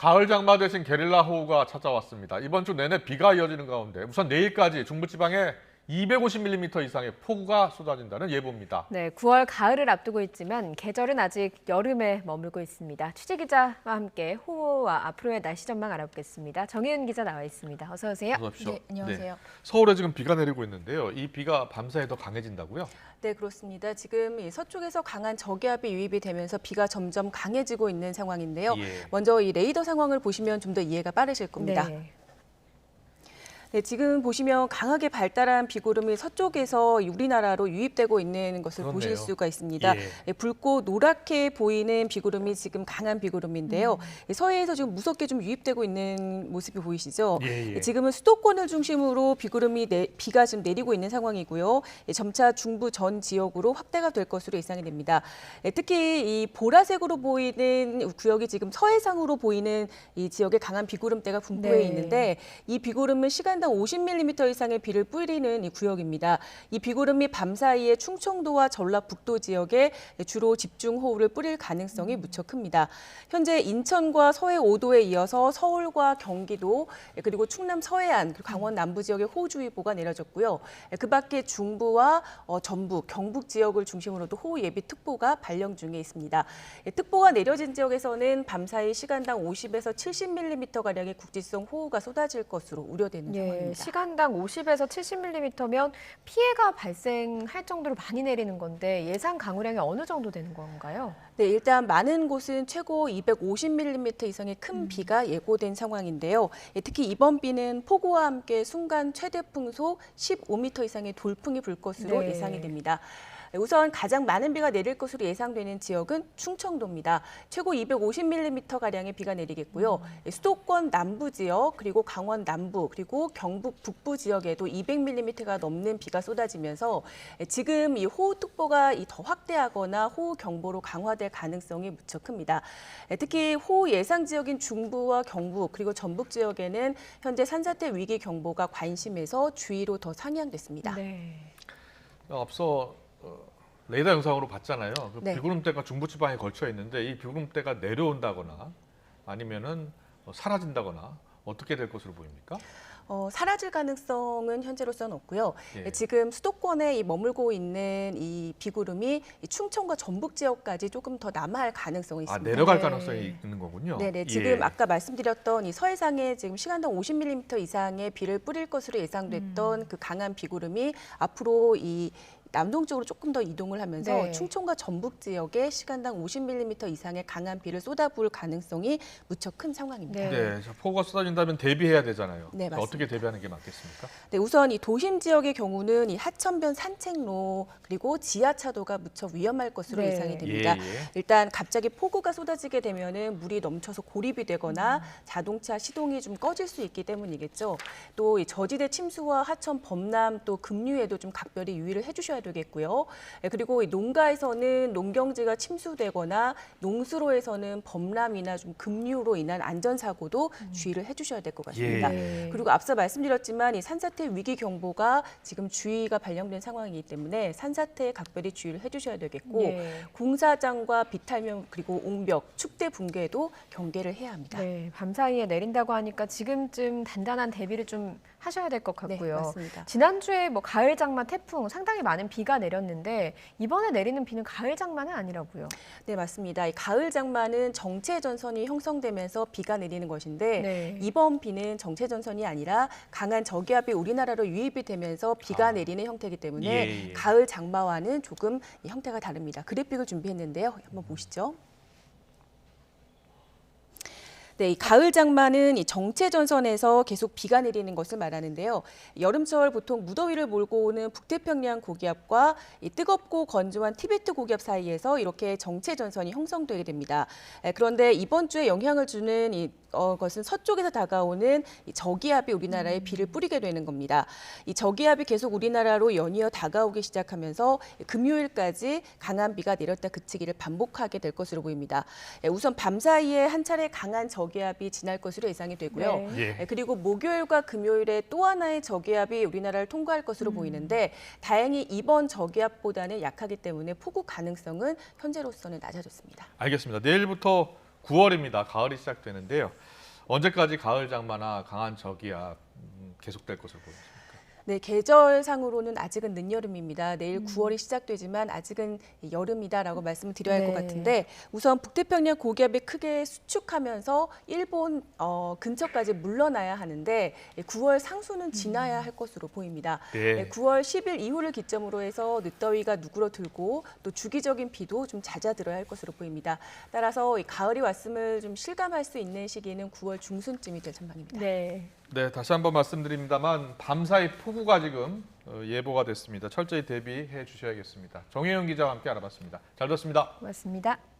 가을 장마 대신 게릴라 호우가 찾아왔습니다. 이번 주 내내 비가 이어지는 가운데 우선 내일까지 중부지방에 250mm 이상의 폭우가 쏟아진다는 예보입니다. 네, 9월 가을을 앞두고 있지만 계절은 아직 여름에 머물고 있습니다. 취재 기자와 함께 호우와 앞으로의 날씨 전망 알아보겠습니다. 정혜은 기자 나와 있습니다. 어서 오세요. 어서 오십시오. 네, 안녕하세요. 서울에 지금 비가 내리고 있는데요. 이 비가 밤사이 더 강해진다고요? 네, 그렇습니다. 지금 이 서쪽에서 강한 저기압이 유입이 되면서 비가 점점 강해지고 있는 상황인데요. 예. 먼저 이 레이더 상황을 보시면 좀 더 이해가 빠르실 겁니다. 네. 네, 지금 보시면 강하게 발달한 비구름이 서쪽에서 우리나라로 유입되고 있는 것을 그렇네요. 보실 수가 있습니다. 예. 네, 붉고 노랗게 보이는 비구름이 지금 강한 비구름인데요. 서해에서 지금 무섭게 좀 유입되고 있는 모습이 보이시죠? 예, 예. 지금은 수도권을 중심으로 비가 지금 내리고 있는 상황이고요. 점차 중부 전 지역으로 확대가 될 것으로 예상이 됩니다. 특히 이 보라색으로 보이는 구역이 지금 서해상으로 보이는 이 지역에 강한 비구름대가 분포해 네. 있는데 이 비구름은 시간당 50mm 이상의 비를 뿌리는 이 구역입니다. 이 비구름이 밤사이에 충청도와 전라북도 지역에 주로 집중호우를 뿌릴 가능성이 무척 큽니다. 현재 인천과 서해 5도에 이어서 서울과 경기도 그리고 충남 서해안 그리고 강원 남부 지역에 호우주의보가 내려졌고요. 그 밖에 중부와 전북, 경북 지역을 중심으로도 호우 예비 특보가 발령 중에 있습니다. 특보가 내려진 지역에서는 밤사이 시간당 50에서 70mm가량의 국지성 호우가 쏟아질 것으로 우려되는 상황입니다. 시간당 50에서 70mm면 피해가 발생할 정도로 많이 내리는 건데 예상 강우량이 어느 정도 되는 건가요? 네, 일단 많은 곳은 최고 250mm 이상의 큰 비가 예고된 상황인데요. 특히 이번 비는 폭우와 함께 순간 최대 풍속 15m 이상의 돌풍이 불 것으로 네. 예상이 됩니다. 우선 가장 많은 비가 내릴 것으로 예상되는 지역은 충청도입니다. 최고 250mm가량의 비가 내리겠고요. 수도권 남부 지역, 그리고 강원 남부, 그리고 경북 북부 지역에도 200mm가 넘는 비가 쏟아지면서 지금 이 호우특보가 더 확대하거나 호우경보로 강화될 가능성이 무척 큽니다. 특히 호우 예상 지역인 중부와 경북, 그리고 전북 지역에는 현재 산사태 위기 경보가 관심에서 주의로 더 상향됐습니다. 네. 앞서 레이더 영상으로 봤잖아요. 그 네. 비구름대가 중부지방에 걸쳐 있는데 이 비구름대가 내려온다거나 아니면은 사라진다거나 어떻게 될 것으로 보입니까? 사라질 가능성은 현재로서는 없고요. 예. 지금 수도권에 머물고 있는 이 비구름이 이 충청과 전북 지역까지 조금 더 남아할 가능성이 있습니다. 내려갈 네. 가능성이 있는 거군요. 네네. 지금 예. 아까 말씀드렸던 이 서해상에 지금 시간당 50mm 이상의 비를 뿌릴 것으로 예상됐던 그 강한 비구름이 앞으로 이 남동쪽으로 조금 더 이동을 하면서 네. 충청과 전북 지역에 시간당 50mm 이상의 강한 비를 쏟아부을 가능성이 무척 큰 상황입니다. 네. 네, 자, 폭우가 쏟아진다면 대비해야 되잖아요. 네, 맞습니다. 어떻게 대비하는 게 맞겠습니까? 네, 우선 이 도심 지역의 경우는 이 하천변 산책로 그리고 지하차도가 무척 위험할 것으로 네. 예상이 됩니다. 예. 일단 갑자기 폭우가 쏟아지게 되면은 물이 넘쳐서 고립이 되거나 자동차 시동이 좀 꺼질 수 있기 때문이겠죠. 또 이 저지대 침수와 하천 범람 또 급류에도 좀 각별히 유의를 해주셔야 되겠고요. 그리고 이 농가에서는 농경지가 침수되거나 농수로에서는 범람이나 좀 급류로 인한 안전사고도 주의를 해주셔야 될 것 같습니다. 예. 그리고 앞서 말씀드렸지만 이 산사태 위기 경보가 지금 주의가 발령된 상황이기 때문에 산사태에 각별히 주의를 해주셔야 되겠고 예. 공사장과 비탈면 그리고 옹벽, 축대 붕괴에도 경계를 해야 합니다. 네, 밤사이에 내린다고 하니까 지금쯤 단단한 대비를 좀 하셔야 될 것 네, 같고요. 맞습니다. 지난주에 가을 장마 태풍 상당히 많은 비가 내렸는데 이번에 내리는 비는 가을 장마는 아니라고요. 네, 맞습니다. 이 가을 장마는 정체 전선이 형성되면서 비가 내리는 것인데 네. 이번 비는 정체 전선이 아니라 강한 저기압이 우리나라로 유입이 되면서 비가 내리는 형태이기 때문에 예, 예. 가을 장마와는 조금 이 형태가 다릅니다. 그래픽을 준비했는데요. 한번 보시죠. 네, 이 가을 장마는 이 정체 전선에서 계속 비가 내리는 것을 말하는데요. 여름철 보통 무더위를 몰고 오는 북태평양 고기압과 이 뜨겁고 건조한 티베트 고기압 사이에서 이렇게 정체 전선이 형성되게 됩니다. 그런데 이번 주에 영향을 주는 것은 서쪽에서 다가오는 이 저기압이 우리나라에 비를 뿌리게 되는 겁니다. 이 저기압이 계속 우리나라로 연이어 다가오기 시작하면서 금요일까지 강한 비가 내렸다 그치기를 반복하게 될 것으로 보입니다. 우선 밤사이에 한 차례 강한 저기압이 지날 것으로 예상이 되고요. 네. 예. 그리고 목요일과 금요일에 또 하나의 저기압이 우리나라를 통과할 것으로 보이는데 다행히 이번 저기압보다는 약하기 때문에 폭우 가능성은 현재로서는 낮아졌습니다. 알겠습니다. 내일부터 9월입니다. 가을이 시작되는데요. 언제까지 가을 장마나 강한 저기압 계속될 것으로 보입니다. 네, 계절상으로는 아직은 늦여름입니다. 내일 9월이 시작되지만 아직은 여름이다라고 말씀을 드려야 할 것 네. 같은데 우선 북태평양 고기압이 크게 수축하면서 일본 근처까지 물러나야 하는데 9월 상수는 지나야 할 것으로 보입니다. 네. 9월 10일 이후를 기점으로 해서 늦더위가 누그러들고 또 주기적인 비도 좀 잦아들어야 할 것으로 보입니다. 따라서 이 가을이 왔음을 좀 실감할 수 있는 시기는 9월 중순쯤이 될 전망입니다. 네. 네, 다시 한번 말씀드립니다만 밤사이 폭우가 지금 예보가 됐습니다. 철저히 대비해 주셔야겠습니다. 정혜영 기자와 함께 알아봤습니다. 잘 들었습니다. 고맙습니다.